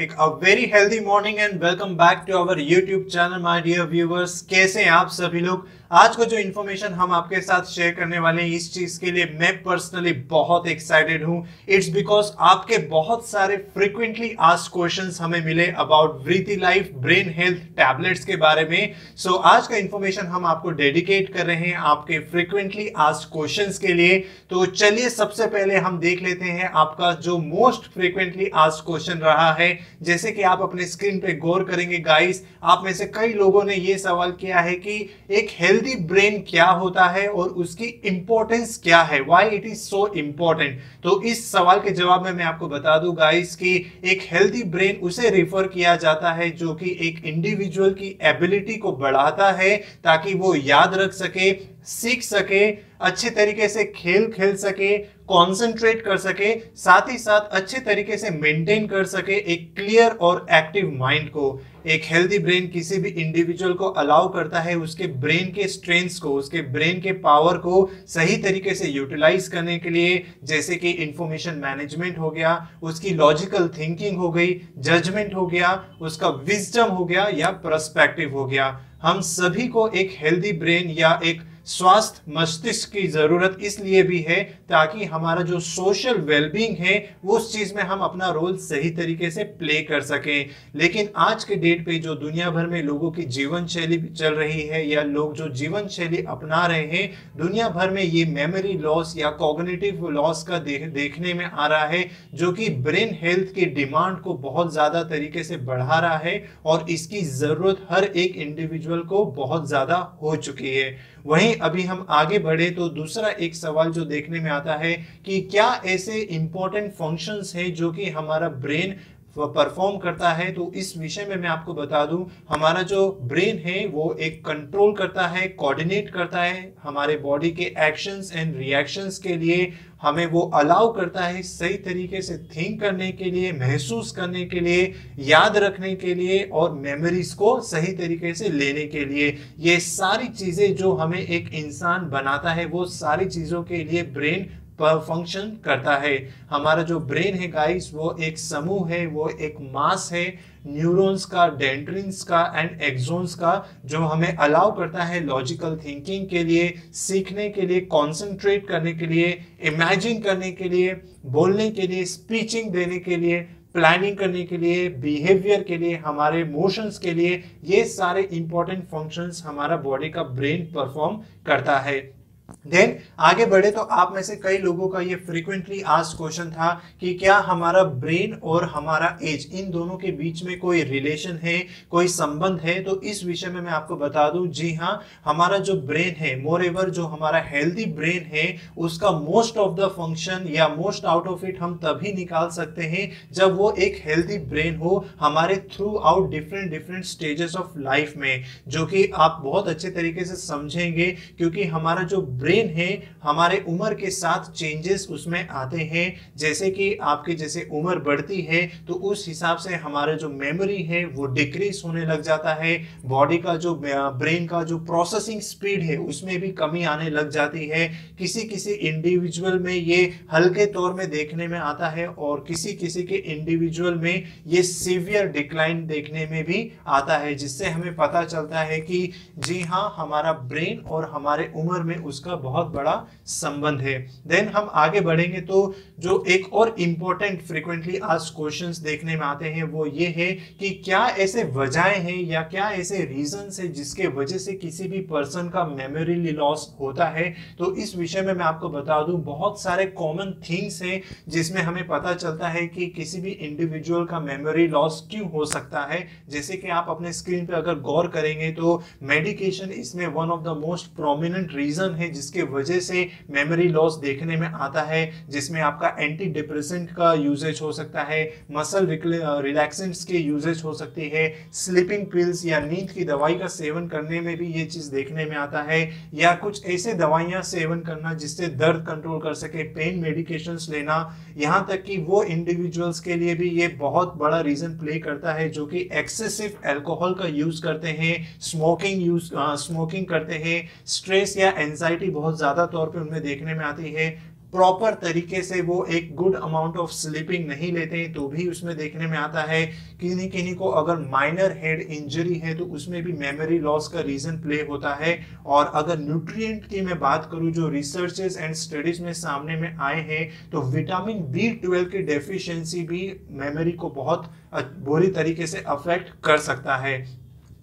Fantastic. A very healthy morning and welcome back to our YouTube channel, my dear viewers. कैसे हैं आप सभी लोग? आज को जो इन्फॉर्मेशन हम आपके साथ शेयर करने वाले हैं इस चीज के लिए मैं पर्सनली बहुत एक्साइटेड हूं. इट्स बिकॉज आपके बहुत सारे फ्रीक्वेंटली आस्क्ड क्वेश्चंस हमें मिले अबाउट वृत्ति लाइफ ब्रेन हेल्थ टैबलेट्स के बारे में. सो आज का इन्फॉर्मेशन हम आपको डेडिकेट कर रहे हैं आपके फ्रीक्वेंटली आस्क्ड क्वेश्चंस के लिए. तो चलिए सबसे पहले हम देख लेते हैं आपका जो मोस्ट फ्रीक्वेंटली आस्क्ड क्वेश्चन रहा है. जैसे कि आप अपने स्क्रीन पे गौर करेंगे गाइस, आप में से कई लोगों ने ये सवाल किया है कि एक हेल्दी ब्रेन क्या होता है और उसकी इंपॉर्टेंस क्या है, why it is so important. तो इस सवाल के जवाब में मैं आपको बता दूं गाइस कि एक हेल्दी ब्रेन उसे रेफर किया जाता है जो कि एक इंडिविजुअल की एबिलिटी को बढ़ाता है ताकि वो याद रख सके, सीख सके, अच्छे तरीके से खेल खेल सके, कंसंट्रेट कर सके, साथ ही साथ अच्छे तरीके से मेंटेन कर सके एक क्लियर और एक्टिव माइंड को. एक हेल्दी ब्रेन किसी भी इंडिविजुअल को अलाउ करता है उसके ब्रेन के स्ट्रेंथ्स को, उसके ब्रेन के पावर को सही तरीके से यूटिलाइज करने के लिए, जैसे कि इंफॉर्मेशन मैनेजमेंट हो गया, उसकी लॉजिकल थिंकिंग हो गई, जजमेंट हो गया, उसका विजडम हो गया या पर्सपेक्टिव हो गया. हम सभी को एक हेल्दी ब्रेन या एक स्वास्थ्य मस्तिष्क की जरूरत इसलिए भी है ताकि हमारा जो सोशल वेलबींग है वो उस चीज में हम अपना रोल सही तरीके से प्ले कर सकें. लेकिन आज के डेट पे जो दुनिया भर में लोगों की जीवन शैली चल रही है या लोग जो जीवन शैली अपना रहे हैं, दुनिया भर में ये मेमोरी लॉस या कॉग्निटिव लॉस का देखने में आ रहा है जो कि ब्रेन हेल्थ की डिमांड को बहुत ज्यादा तरीके से बढ़ा रहा है और इसकी जरूरत हर एक इंडिविजुअल को बहुत ज्यादा हो चुकी है. वहीं अभी हम आगे बढ़े तो दूसरा एक सवाल जो देखने में आता है कि क्या ऐसे इंपॉर्टेंट फंक्शंस हैं जो कि हमारा ब्रेन परफॉर्म करता है. तो इस विषय में मैं आपको बता दूं, हमारा जो ब्रेन है वो एक कंट्रोल करता है, कोऑर्डिनेट करता है हमारे बॉडी के एक्शंस एंड रिएक्शंस के लिए. हमें वो अलाउ करता है सही तरीके से थिंक करने के लिए, महसूस करने के लिए, याद रखने के लिए और मेमोरीज को सही तरीके से लेने के लिए. ये सारी चीजें जो हमें एक इंसान बनाता है वो सारी चीजों के लिए ब्रेन पर फंक्शन करता है. हमारा जो ब्रेन है गाइस वो एक समूह है, वो एक मास है न्यूरॉन्स का, डेंड्रिन्स का एंड एक्सोन्स का, जो हमें अलाउ करता है लॉजिकल थिंकिंग के लिए, सीखने के लिए, कंसंट्रेट करने के लिए, इमेजिन करने के लिए, बोलने के लिए, स्पीचिंग देने के लिए, प्लानिंग करने के लिए, बिहेवियर के लिए, हमारे इमोशंस के लिए. ये सारे इंपॉर्टेंट फंक्शंस हमारा बॉडी का ब्रेन परफॉर्म करता है. देन आगे बढ़े तो आप में से कई लोगों का ये फ्रीक्वेंटली आस्क्ड क्वेश्चन था कि क्या हमारा ब्रेन और हमारा एज इन दोनों के बीच में कोई रिलेशन है, कोई संबंध है. तो इस विषय में मैं आपको बता दूं, जी हाँ, हमारा जो ब्रेन है, मोर एवर जो हमारा हेल्दी ब्रेन है उसका मोस्ट ऑफ द फंक्शन या मोस्ट आउट ऑफ इट हम तभी निकाल सकते हैं जब वो एक हेल्दी ब्रेन हो हमारे through out different stages of life में, जो कि आप बहुत अच्छे तरीके से समझेंगे क्योंकि हमारा जो ब्रेन है हमारे उम्र के साथ चेंजेस उसमें आते हैं. जैसे कि आपकी जैसे उम्र बढ़ती है तो उस हिसाब से हमारा जो मेमोरी है वो डिक्रीज होने लग जाता है. बॉडी का जो ब्रेन का जो प्रोसेसिंग स्पीड है उसमें भी कमी आने लग जाती है. किसी इंडिविजुअल में ये हल्के तौर में देखने में आता है और किसी के इंडिविजुअल में ये सीवियर डिक्लाइन देखने में भी आता है, जिससे हमें पता चलता है कि जी हाँ, हमारा ब्रेन और हमारे उम्र में उसका बहुत बड़ा संबंध है. देन हम आगे बढ़ेंगे तो जो एक और इंपॉर्टेंट फ्रीक्वेंटली आस्क्ड क्वेश्चंस देखने में आते हैं वो ये है कि क्या ऐसे वजहें हैं या क्या ऐसे रीजंस है जिसके वजह से किसी भी पर्सन का मेमोरी लॉस होता है. तो इस विषय में मैं आपको बता दूं, बहुत सारे कॉमन थिंग्स हैं जिसमें हमें पता चलता है कि किसी भी इंडिविजुअल का मेमोरी लॉस क्यों हो सकता है. जैसे कि आप अपने स्क्रीन पे अगर गौर करेंगे तो मेडिकेशन इसमें one of the most prominent reason है जिसके वजह से मेमोरी लॉस देखने में आता है, जिसमें आपका एंटी डिप्रेसेंट का यूजेज हो सकता है, मसल रिलैक्सेंट्स के यूजेज हो सकती है, स्लीपिंग पिल्स या नींद की दवाई का सेवन करने में भी ये चीज देखने में आता है, या कुछ ऐसे दवाइयां सेवन करना जिससे दर्द कंट्रोल कर सके, पेन मेडिकेशंस लेना. यहाँ तक कि वो इंडिविजुअल्स के लिए भी ये बहुत बड़ा रीजन प्ले करता है जो कि एक्सेसिव अल्कोहल का यूज करते हैं, स्मोकिंग करते हैं, स्ट्रेस या एंजाइटी बहुत ज्यादा तौर पे उनमें देखने में आती है, प्रॉपर तरीके से वो एक गुड अमाउंट ऑफ स्लीपिंग नहीं लेते हैं तो भी उसमें देखने में आता है। किन्हीं किन्हीं को अगर माइनर हेड इंजरी है तो उसमें भी मेमोरी लॉस का रीजन प्ले होता है। और अगर न्यूट्रिएंट की मैं बात करूं जो रिसर्चेस एंड स्टडीज में सामने में आए हैं तो विटामिन B12 की डेफिशिएंसी भी मेमोरी को बहुत बुरी तरीके से अफेक्ट कर सकता है।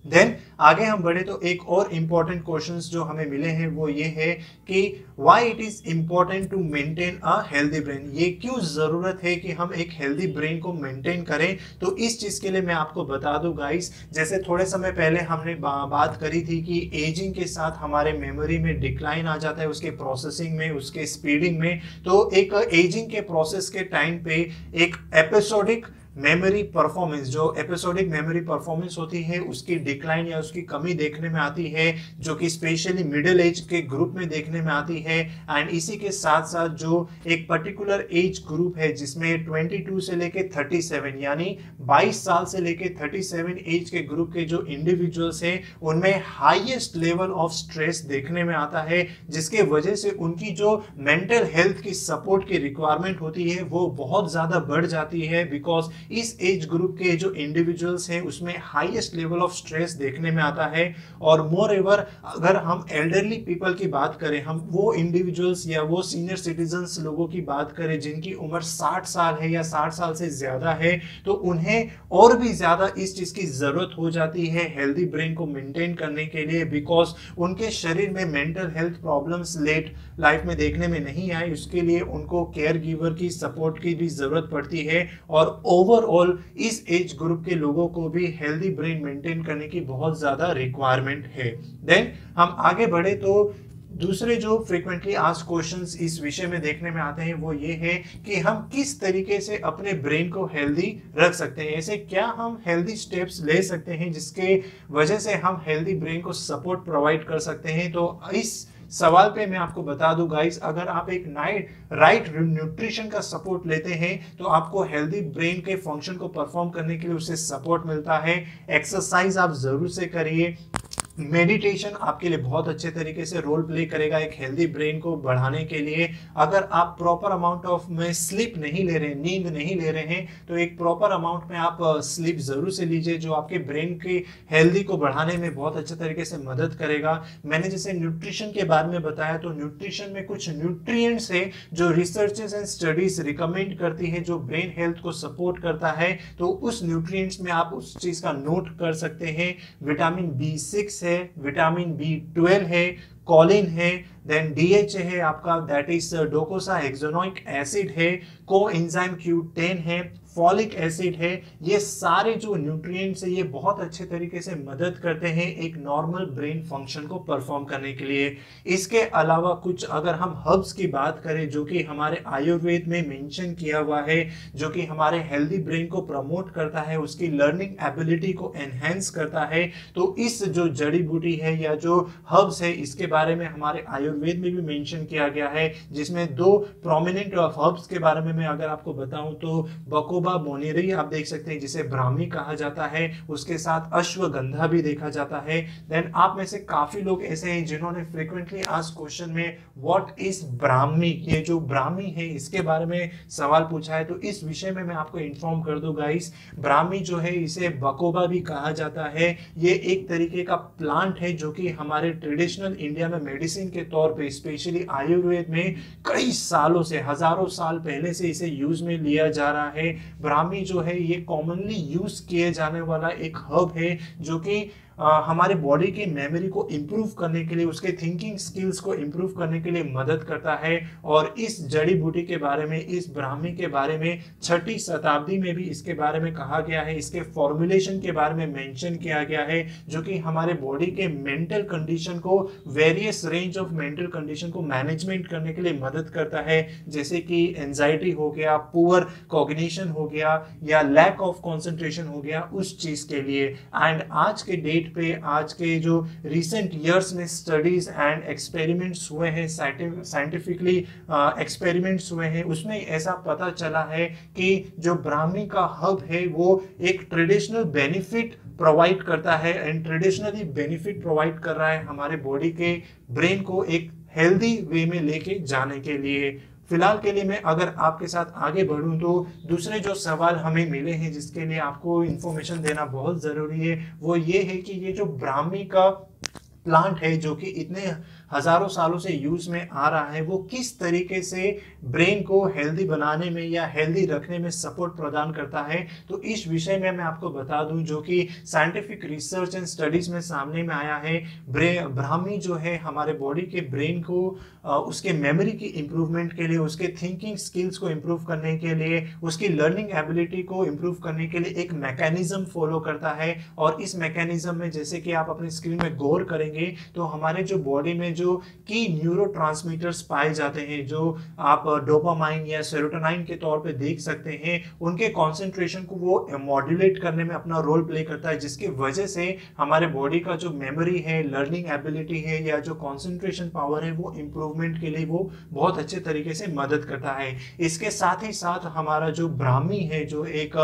देन आगे हम बढ़े तो एक और इम्पोर्टेंट क्वेश्चंस जो हमें मिले हैं वो ये है कि why it is important to maintain a healthy brain. ये क्यों जरूरत है कि हम एक हेल्दी ब्रेन को मेंटेन करें। तो इस चीज के लिए मैं आपको बता दूं गाइस, जैसे थोड़े समय पहले हमने बात करी थी कि एजिंग के साथ हमारे मेमोरी में डिक्लाइन आ जाता है, उसके प्रोसेसिंग में, उसके स्पीडिंग में। तो एक एजिंग के प्रोसेस के टाइम पे एक एपिसोडिक मेमोरी परफॉर्मेंस, जो एपिसोडिक मेमोरी परफॉर्मेंस होती है उसकी डिक्लाइन या उसकी कमी देखने में आती है, जो कि स्पेशली मिडिल एज के ग्रुप में देखने में आती है। एंड इसी के साथ साथ जो एक पर्टिकुलर एज ग्रुप है जिसमें 22 से लेके 37 यानी 22 साल से लेके 37 एज के ग्रुप के जो इंडिविजुअल्स हैं उनमें हाईएस्ट लेवल ऑफ स्ट्रेस देखने में आता है, जिसके वजह से उनकी जो मेंटल हेल्थ की सपोर्ट की रिक्वायरमेंट होती है वो बहुत ज्यादा बढ़ जाती है। बिकॉज इस एज ग्रुप के जो इंडिविजुअल्स हैं उसमें हाईएस्ट लेवल ऑफ स्ट्रेस देखने में आता है। और मोर एवर अगर हम एल्डरली पीपल की बात करें, हम वो इंडिविजुअल्स या वो सीनियर सिटीजन्स लोगों की बात करें जिनकी उम्र 60 साल है या 60 साल से ज्यादा है, तो उन्हें और भी ज्यादा इस चीज की जरूरत हो जाती है हेल्दी ब्रेन को मेंटेन करने के लिए। बिकॉज उनके शरीर में mental health problems late life में देखने में नहीं आए, उसके लिए उनको केयर गिवर की सपोर्ट की भी जरूरत पड़ती है। और ओवरऑल इस एज ग्रुप के लोगों को भी हेल्दी ब्रेन मेंटेन करने की बहुत ज्यादा रिक्वायरमेंट है। देन हम आगे बढ़े तो दूसरे जो फ्रीक्वेंटली आस्क्ड क्वेश्चंस इस विषय में देखने में आते हैं वो ये है कि हम किस तरीके से अपने ब्रेन को हेल्दी रख सकते हैं। ऐसे क्या हम हेल्दी स्टेप्स ले सकते हैं जिसके वजह से हम हेल्दी ब्रेन को सपोर्ट प्रोवाइड कर सकते हैं। तो इस सवाल पे मैं आपको बता दूं गाइस, अगर आप एक राइट न्यूट्रिशन का सपोर्ट लेते हैं तो आपको हेल्दी ब्रेन के फंक्शन को परफॉर्म करने के लिए उससे सपोर्ट मिलता है। एक्सरसाइज आप जरूर से करिए। मेडिटेशन आपके लिए बहुत अच्छे तरीके से रोल प्ले करेगा एक हेल्दी ब्रेन को बढ़ाने के लिए। अगर आप प्रॉपर अमाउंट ऑफ में स्लीप नहीं ले रहे हैं, नींद नहीं ले रहे हैं, तो एक प्रॉपर अमाउंट में आप स्लीप जरूर से लीजिए जो आपके ब्रेन की हेल्दी को बढ़ाने में बहुत अच्छे तरीके से मदद करेगा। मैंने जैसे न्यूट्रिशन के बारे में बताया तो न्यूट्रिशन में कुछ न्यूट्रिएंट्स है जो रिसर्चेस एंड स्टडीज रिकमेंड करती है जो ब्रेन हेल्थ को सपोर्ट करता है। तो उस न्यूट्रिएंट्स में आप उस चीज का नोट कर सकते हैं। विटामिन B6 है, विटामिन B12 है, कॉलिन है, देन DHA है आपका, दैट इज डोकोसाहेक्सोनोइक एसिड है, कोएंजाइम Q10 है, फॉलिक एसिड है। ये सारे जो न्यूट्रिएंट्स है ये बहुत अच्छे तरीके से मदद करते हैं एक नॉर्मल ब्रेन फंक्शन को परफॉर्म करने के लिए। इसके अलावा कुछ अगर हम हर्ब्स की बात करें जो कि हमारे आयुर्वेद में मेंशन किया हुआ है, जो कि हमारे हेल्दी ब्रेन को प्रमोट करता है, उसकी लर्निंग एबिलिटी को एनहेंस करता है, तो इस जो जड़ी बूटी है या जो हर्ब्स है इसके बारे में हमारे आयुर्वेद में भी मेंशन किया गया है। जिसमें दो प्रोमिनेंट हर्ब्स के बारे में मैं अगर आपको बताऊं तो बकोबा बोनेरी आप देख सकते हैं जिसे ब्राह्मी कहा जाता है, उसके साथ अश्वगंधा भी देखा जाता है। देन आप में से काफी लोग ऐसे हैं जिन्होंने फ्रीक्वेंटली आस्क्ड क्वेश्चन में व्हाट इज ब्राह्मी, ये जो ब्राह्मी है इसके बारे में सवाल पूछा है। तो इस विषय में मैं आपको इन्फॉर्म कर दूं गाइस, ब्राह्मी जो है इसे बकोबा भी कहा जाता है। ये एक तरीके का प्लांट है जो कि हमारे ट्रेडिशनल इंडिया में मेडिसिन के तौर पे स्पेशली आयुर्वेद में कई सालों से, हजारों साल पहले से इसे यूज में लिया जा रहा है। ब्राह्मी जो है ये कॉमनली यूज किए जाने वाला एक हर्ब है जो कि हमारे बॉडी की मेमोरी को इंप्रूव करने के लिए, उसके थिंकिंग स्किल्स को इंप्रूव करने के लिए मदद करता है। और इस जड़ी बूटी के बारे में, इस ब्राह्मी के बारे में 6वीं शताब्दी में भी इसके बारे में कहा गया है, इसके फॉर्मुलेशन के बारे में मेंशन किया गया है जो कि हमारे बॉडी के मेंटल कंडीशन को, various range of mental condition को मैनेजमेंट करने के लिए मदद करता है। जैसे कि एंजाइटी हो गया, पुअर कॉग्निशन हो गया या लैक ऑफ कॉन्सेंट्रेशन हो गया, उस चीज के लिए। एंड आज के डेट पे, आज के जो रिसेंट ईयर्स में स्टडीज एंड एक्सपेरिमेंट्स हुए हैं, साइंटिफिकली एक्सपेरिमेंट्स हुए हैं, उसमें ऐसा पता चला है कि जो ब्राह्मी का हर्ब है वो एक ट्रेडिशनल बेनिफिट प्रोवाइड करता है एंड ट्रेडिशनली बेनिफिट प्रोवाइड कर रहा है हमारे बॉडी के ब्रेन को एक हेल्दी वे में लेके जाने के लिए। फिलहाल के लिए मैं अगर आपके साथ आगे बढ़ूं तो दूसरे जो सवाल हमें मिले हैं जिसके लिए आपको इंफॉर्मेशन देना बहुत जरूरी है वो ये है कि ये जो ब्राह्मी का प्लांट है जो कि इतने हजारों सालों से यूज में आ रहा है वो किस तरीके से ब्रेन को हेल्दी बनाने में या हेल्दी रखने में सपोर्ट प्रदान करता है। तो इस विषय में मैं आपको बता दूं जो कि साइंटिफिक रिसर्च एंड स्टडीज में सामने में आया है। ब्राह्मी जो है हमारे बॉडी के ब्रेन को उसके मेमोरी की इंप्रूवमेंट के लिए, उसके थिंकिंग स्किल्स को इंप्रूव करने के लिए, उसकी लर्निंग एबिलिटी को इंप्रूव करने के लिए एक मैकेनिज्म फॉलो करता है। और इस मैकेनिज्म में जैसे कि आप अपनी स्क्रीन में गौर करेंगे तो हमारे जो बॉडी में जो की न्यूरोट्रांसमीटर्स पाए जाते हैं जो आप डोपामाइन या सेरोटोनिन के तौर पे देख सकते हैं, उनके कॉन्सेंट्रेशन को वो मॉड्यूलेट करने में अपना रोल प्ले करता है, जिसकी वजह से हमारे बॉडी का जो मेमोरी है, लर्निंग एबिलिटी है या जो कॉन्सेंट्रेशन पावर है वो इंप्रूवमेंट के लिए वो बहुत अच्छे तरीके से मदद करता है। इसके साथ ही साथ हमारा जो ब्राह्मी है जो एक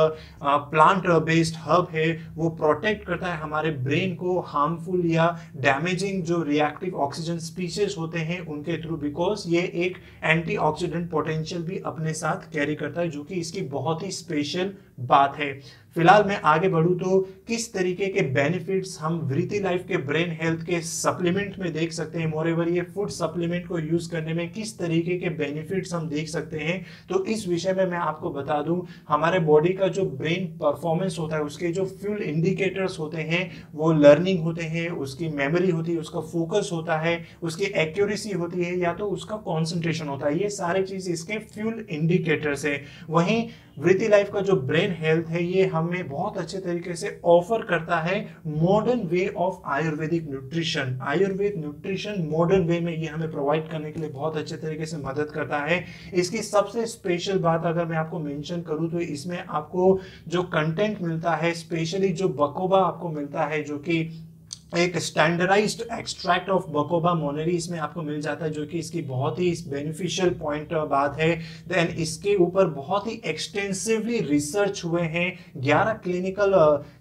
प्लांट बेस्ड हब है वो प्रोटेक्ट करता है हमारे ब्रेन को हार्मफुल या डैमेजिंग जो रिएक्टिव ऑक्सीजन स्पीशीज होते हैं उनके थ्रू, बिकॉज ये एक एंटीऑक्सीडेंट पोटेंशियल भी अपने साथ कैरी करता है जो कि इसकी बहुत ही स्पेशल बात है। फिलहाल मैं आगे बढ़ूं तो किस तरीके के बेनिफिट्स हम वृति लाइफ के ब्रेन हेल्थ के सप्लीमेंट में देख सकते हैं, मोरेवर ये फूड सप्लीमेंट को यूज करने में किस तरीके के बेनिफिट्स हम देख सकते हैं, तो इस विषय में मैं आपको बता दूं हमारे बॉडी का जो ब्रेन परफॉर्मेंस होता है उसके जो फ्यूल इंडिकेटर्स होते हैं वो लर्निंग होते हैं, उसकी मेमोरी होती है, उसका फोकस होता है, उसकी एक्यूरेसी होती है या तो उसका कॉन्सेंट्रेशन होता है, ये सारे चीज इसके फ्यूल इंडिकेटर्स है। वहीं वृति लाइफ का जो ब्रेन हेल्थ है ये हमें बहुत अच्छे तरीके से ऑफर करता है modern way of Ayurvedic nutrition. Ayurveda nutrition modern way में ये हमें प्रोवाइड करने के लिए बहुत अच्छे तरीके से मदद करता है। इसकी सबसे स्पेशल बात अगर मैं आपको मेंशन करूं तो इसमें आपको जो कंटेंट मिलता है, स्पेशली जो बकोबा आपको मिलता है जो कि एक स्टैंडर्डाइज्ड एक्सट्रैक्ट ऑफ बकोबा मोनेरी इसमें आपको मिल जाता है जो कि इसकी बहुत ही बेनिफिशियल पॉइंट बात है। देन इसके ऊपर बहुत ही एक्सटेंसिवली रिसर्च हुए हैं, 11 क्लिनिकल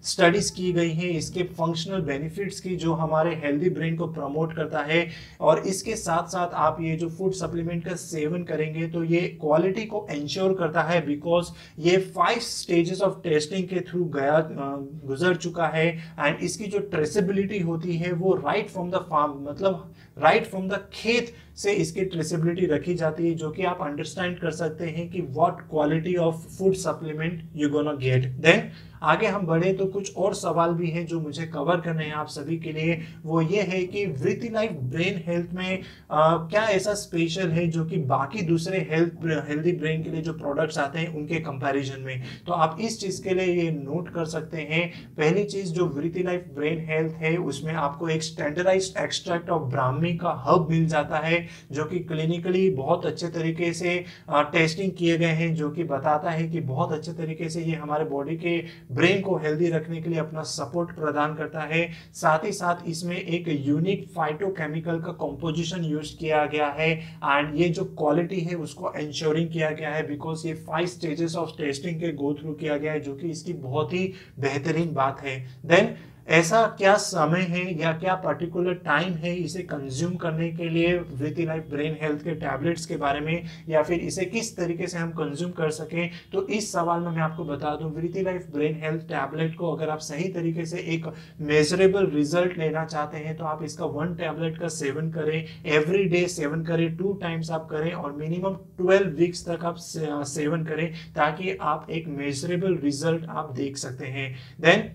स्टडीज की गई हैं इसके फंक्शनल बेनिफिट्स की जो हमारे हेल्दी ब्रेन को प्रमोट करता है। और इसके साथ साथ आप ये जो फूड सप्लीमेंट का सेवन करेंगे तो ये क्वालिटी को इंश्योर करता है बिकॉज ये 5 स्टेजेस ऑफ टेस्टिंग के थ्रू गुजर चुका है। एंड इसकी जो ट्रेसेबिलिटी होती है वो राइट फ्रॉम द फार्म, मतलब राइट फ्रॉम द खेत से इसकी ट्रेसेबिलिटी रखी जाती है जो कि आप अंडरस्टैंड कर सकते हैं कि what quality of food supplement you gonna get. Then आगे हम बढ़े तो कुछ और सवाल भी हैं जो मुझे कवर करने हैं आप सभी के लिए। वो ये है कि वृति लाइफ ब्रेन हेल्थ में क्या ऐसा स्पेशल है जो कि बाकी दूसरे हेल्दी ब्रेन के लिए जो प्रोडक्ट्स आते हैं उनके कंपैरिजन में। तो आप इस चीज के लिए ये नोट कर सकते हैं। पहली चीज जो वृति लाइफ ब्रेन हेल्थ है उसमें आपको एक स्टैंडर्डाइज्ड एक्सट्रैक्ट ऑफ ब्राह्मी का हब मिल जाता है जो कि क्लिनिकली बहुत अच्छे तरीके से टेस्टिंग किए गए हैं जो कि बताता है कि बहुत अच्छे तरीके से ये हमारे बॉडी के ब्रेन को हेल्दी रखने के लिए अपना सपोर्ट प्रदान करता है। साथ ही साथ इसमें एक यूनिक फाइटोकेमिकल का कंपोजिशन यूज किया गया है एंड ये जो क्वालिटी है उसको इंश्योरिंग किया गया है बिकॉज ये 5 स्टेजेस ऑफ टेस्टिंग के गो थ्रू किया गया है जो कि इसकी बहुत ही बेहतरीन बात है। देन ऐसा क्या समय है या क्या पर्टिकुलर टाइम है इसे कंज्यूम करने के लिए वृति लाइफ ब्रेन हेल्थ के टैबलेट्स के बारे में, या फिर इसे किस तरीके से हम कंज्यूम कर सकें, तो इस सवाल में मैं आपको बता दूं वृति लाइफ ब्रेन हेल्थ टैबलेट को अगर आप सही तरीके से एक मेजरेबल रिजल्ट लेना चाहते हैं तो आप इसका 1 टैबलेट का सेवन करें, एवरी डे सेवन करें, 2 टाइम्स आप करें और मिनिमम 12 वीक्स तक आप सेवन करें ताकि आप एक मेजरेबल रिजल्ट आप देख सकते हैं। देन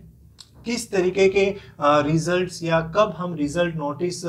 किस तरीके के रिजल्ट्स या कब हम रिजल्ट नोटिस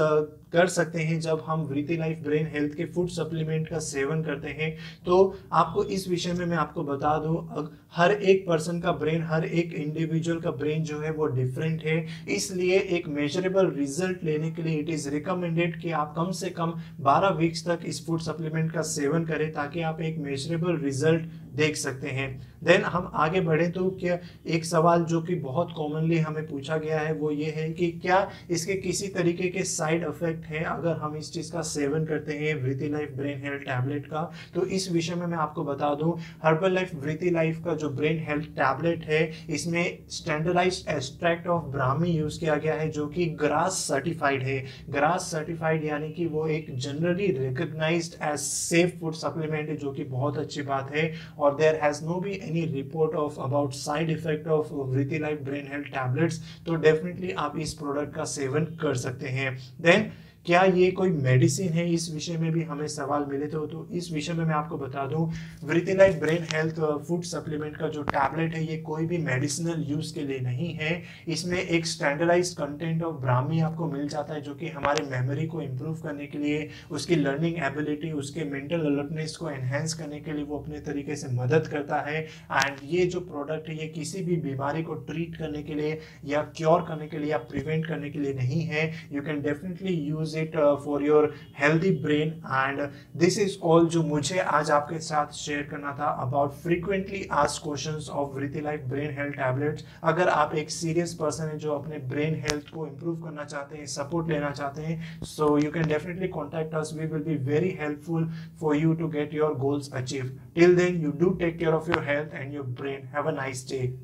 कर सकते हैं जब हम वृति लाइफ ब्रेन हेल्थ के फूड सप्लीमेंट का सेवन करते हैं, तो आपको इस विषय में मैं आपको बता दूं हर एक पर्सन का ब्रेन, हर एक इंडिविजुअल का ब्रेन जो है वो डिफरेंट है, इसलिए एक मेजरेबल रिजल्ट लेने के लिए इट इज रिकमेंडेड कि आप कम से कम 12 वीक्स तक इस फूड सप्लीमेंट का सेवन करें ताकि आप एक मेजरेबल रिजल्ट देख सकते हैं। देन हम आगे बढ़े तो क्या एक सवाल जो कि बहुत कॉमनली हमें पूछा गया है वो ये है कि क्या इसके किसी तरीके के साइड इफेक्ट है अगर हम इस चीज का सेवन करते हैं वृति लाइफ ब्रेन हेल्थ टैबलेट का। तो इस विषय में मैं आपको बता दूं, हर्बल लाइफ वृति लाइफ का जो ब्रेन हेल्थ टैबलेट है इसमें standardized extract of Brahmi use किया गया है जो कि ग्रास सर्टिफाइड है। ग्रास सर्टिफाइड यानी कि वो एक generally recognized as safe food supplement है, जो कि बहुत अच्छी बात है। और there has no be any report of about side effect of Vriti life brain health tablets. तो डेफिनेटली आप इस प्रोडक्ट का सेवन कर सकते हैं। देन क्या ये कोई मेडिसिन है, इस विषय में भी हमें सवाल मिले तो इस विषय में मैं आपको बता दूं, वृति life brain health food supplement का जो टैबलेट है ये कोई भी मेडिसिनल यूज के लिए नहीं है। इसमें एक स्टैंडर्डाइज्ड कंटेंट ऑफ ब्राह्मी आपको मिल जाता है जो कि हमारे मेमोरी को इम्प्रूव करने के लिए, उसकी लर्निंग एबिलिटी, उसके मेंटल अलर्टनेस को एनहेंस करने के लिए वो अपने तरीके से मदद करता है। एंड ये जो प्रोडक्ट है ये किसी भी बीमारी को ट्रीट करने के लिए या क्योर करने के लिए या प्रिवेंट करने के लिए नहीं है। You can definitely use it for your healthy brain and this is all जो मुझे आज आपके साथ शेयर करना था about frequently asked questions of वृति लाइफ ब्रेन हेल्थ टैबलेट्स। अगर आप एक सीरियस पर्सन है जो अपने ब्रेन हेल्थ को इम्प्रूव करना चाहते हैं, सपोर्ट लेना चाहते हैं, so you can definitely contact us. We will be very helpful for you to get your goals achieved. Till then, you do take care of your health and your brain. Have a nice day.